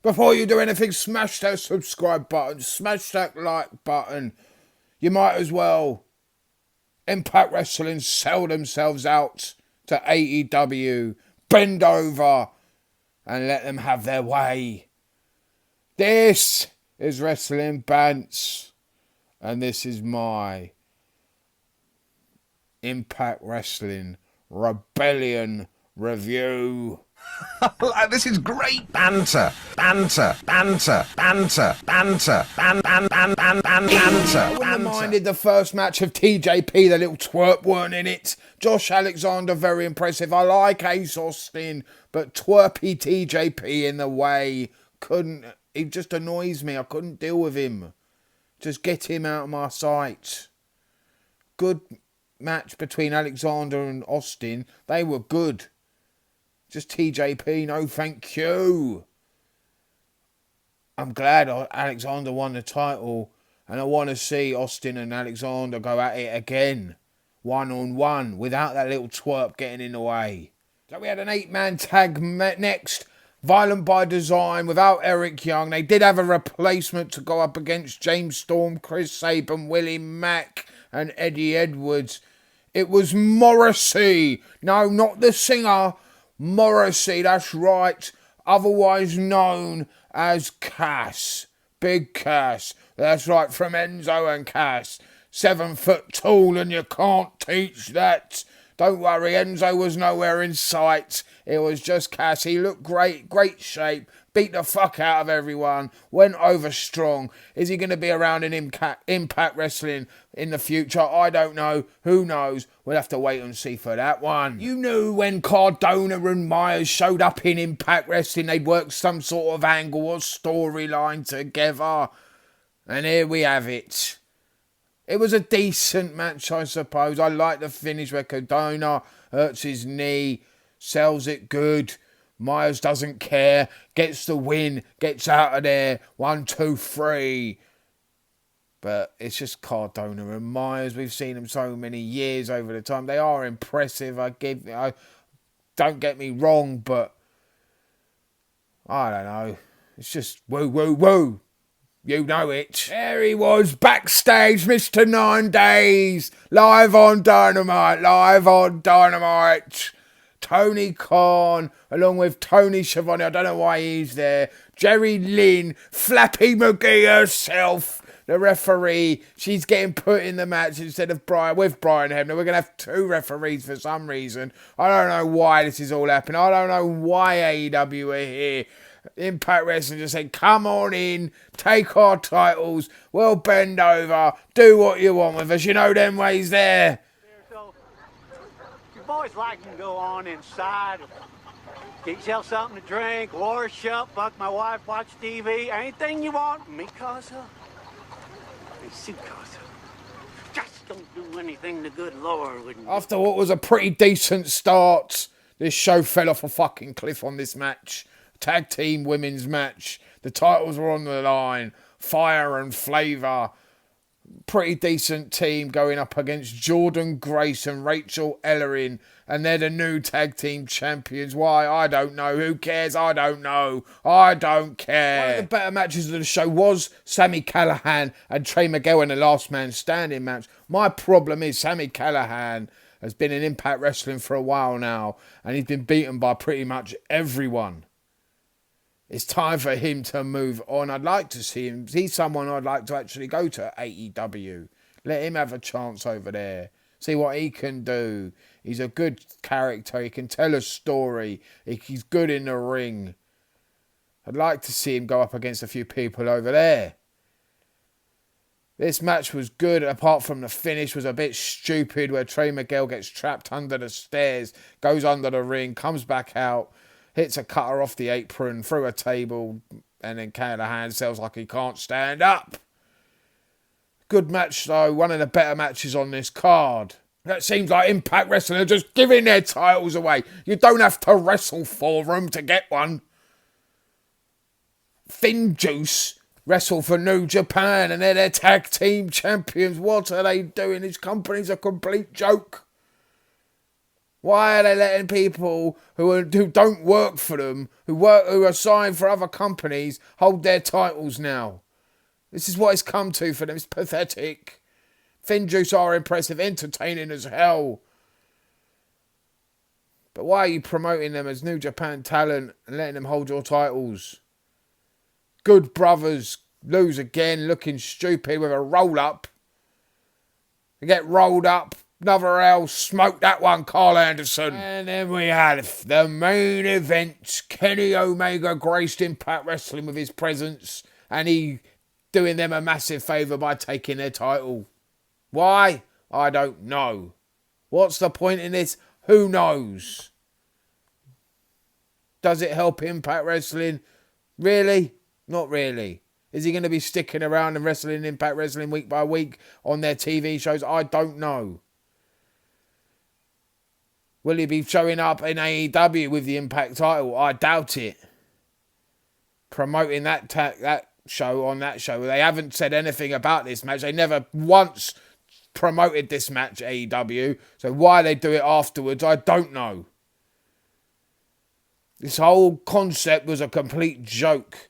Before you do anything, smash that subscribe button, smash that like button. You might as well. Impact Wrestling sell themselves out to AEW. Bend over and let them have their way. This is Wrestling Bants, and this is my Impact Wrestling Rebellion review. This is great banter. Banter. I wouldn't have minded the first match of TJP, the little twerp weren't in it. Josh Alexander, very impressive. I like Ace Austin, but twerpy TJP in the way. He just annoys me. I couldn't deal with him. Just get him out of my sight. Good match between Alexander and Austin. They were good. Just TJP, no thank you. I'm glad Alexander won the title, and I want to see Austin and Alexander go at it again, 1-on-1, without that little twerp getting in the way. So we had an 8-man tag next, Violent by Design, without Eric Young. They did have a replacement to go up against James Storm, Chris Sabin, Willie Mack, and Eddie Edwards. It was Morrissey. No, not the singer. Morrissey, that's right, otherwise known as Cass. Big Cass, that's right, from Enzo and Cass. 7 foot tall and you can't teach that. Don't worry, Enzo was nowhere in sight. It was just Cass. He looked great, great shape, beat the fuck out of everyone, went over strong. Is he going to be around in Impact Wrestling in the future? I don't know. Who knows? We'll have to wait and see for that one. You knew when Cardona and Myers showed up in Impact Wrestling, they'd work some sort of angle or storyline together. And here we have it. It was a decent match, I suppose. I like the finish where Cardona hurts his knee, sells it good. Myers doesn't care, gets the win, gets out of there. 1, 2, 3. But it's just Cardona and Myers. We've seen them so many years over the time. They are impressive. Don't get me wrong, but I don't know. It's just woo, woo, woo. You know it. There he was, backstage, Mr. 9 Days, live on Dynamite, Tony Khan, along with Tony Schiavone, I don't know why he's there, Jerry Lynn, Flappy McGee herself, the referee. She's getting put in the match instead of Brian Hebner. We're going to have 2 referees for some reason. I don't know why this is all happening. I don't know why AEW are here. Impact Wrestling just said, come on in, take our titles, we'll bend over, do what you want with us. You know them ways there. So, your boys like to go on inside, get yourself something to drink, wash up, fuck my wife, watch TV, anything you want. Me, Casa. Me, see, Casa. Just don't do anything the good Lord wouldn't do. After what was a pretty decent start, this show fell off a fucking cliff on this match. Tag team women's match. The titles were on the line. Fire and Flavor. Pretty decent team going up against Jordan Grace and Rachel Ellering. And they're the new tag team champions. Why? I don't know. Who cares? I don't know. I don't care. One of the better matches of the show was Sami Callihan and Trey Miguel in the last man standing match. My problem is Sami Callihan has been in Impact Wrestling for a while now. And he's been beaten by pretty much everyone. It's time for him to move on. I'd like to see him. He's someone I'd like to actually go to AEW. Let him have a chance over there. See what he can do. He's a good character. He can tell a story. He's good in the ring. I'd like to see him go up against a few people over there. This match was good, apart from the finish was a bit stupid, where Trey Miguel gets trapped under the stairs, goes under the ring, comes back out, hits a cutter off the apron, through a table, and then Callahan sells like he can't stand up. Good match though, one of the better matches on this card. That seems like Impact Wrestling are just giving their titles away. You don't have to wrestle for them to get one. Thin Juice wrestle for New Japan and they're their tag team champions. What are they doing? This company's a complete joke. Why are they letting people who don't work for them, who are signed for other companies, hold their titles now? This is what it's come to for them. It's pathetic. Finjuice are impressive, entertaining as hell. But why are you promoting them as New Japan talent and letting them hold your titles? Good Brothers lose again, looking stupid with a roll-up. They get rolled up. Another L, smoke that one, Carl Anderson. And then we had the main event. Kenny Omega graced Impact Wrestling with his presence, and he doing them a massive favour by taking their title. Why? I don't know. What's the point in this? Who knows? Does it help Impact Wrestling? Really? Not really. Is he going to be sticking around and wrestling Impact Wrestling week by week on their TV shows? I don't know. Will he be showing up in AEW with the Impact title? I doubt it. Promoting that show on that show. They haven't said anything about this match. They never once promoted this match, AEW. So why they do it afterwards, I don't know. This whole concept was a complete joke.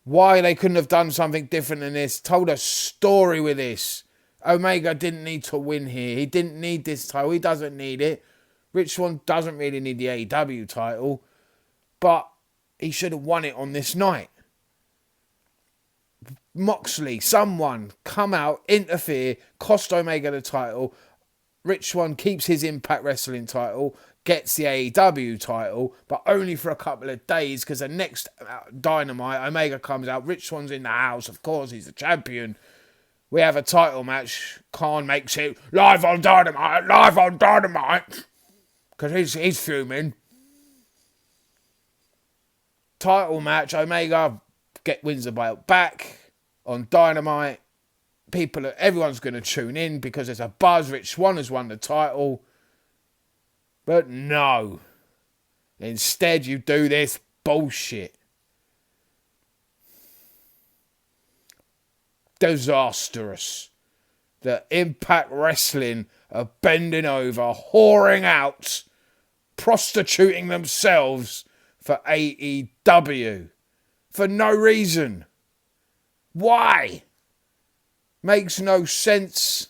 Why they couldn't have done something different than this. Told a story with this. Omega didn't need to win here. He didn't need this title. He doesn't need it. Rich Swann doesn't really need the AEW title. But he should have won it on this night. Moxley, someone, come out, interfere, cost Omega the title. Rich Swann keeps his Impact Wrestling title, gets the AEW title, but only for a couple of days because the next Dynamite, Omega comes out. Rich Swann's in the house, of course, he's the champion. We have a title match. Khan makes it live on Dynamite, because he's fuming. Title match, Omega wins the belt back on Dynamite. Everyone's going to tune in because there's a buzz. Rich Swann has won the title. But no. Instead, you do this bullshit. Disastrous. The Impact Wrestling are bending over, whoring out, prostituting themselves for AEW. For no reason. Why? Makes no sense.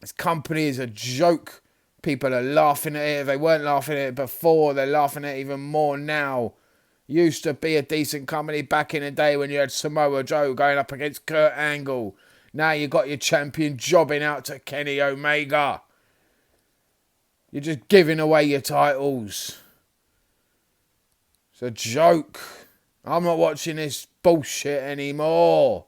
This company is a joke. People are laughing at it. If they weren't laughing at it before, they're laughing at it even more now. Used to be a decent company back in the day when you had Samoa Joe going up against Kurt Angle. Now you got your champion jobbing out to Kenny Omega. You're just giving away your titles. It's a joke. I'm not watching this bullshit anymore.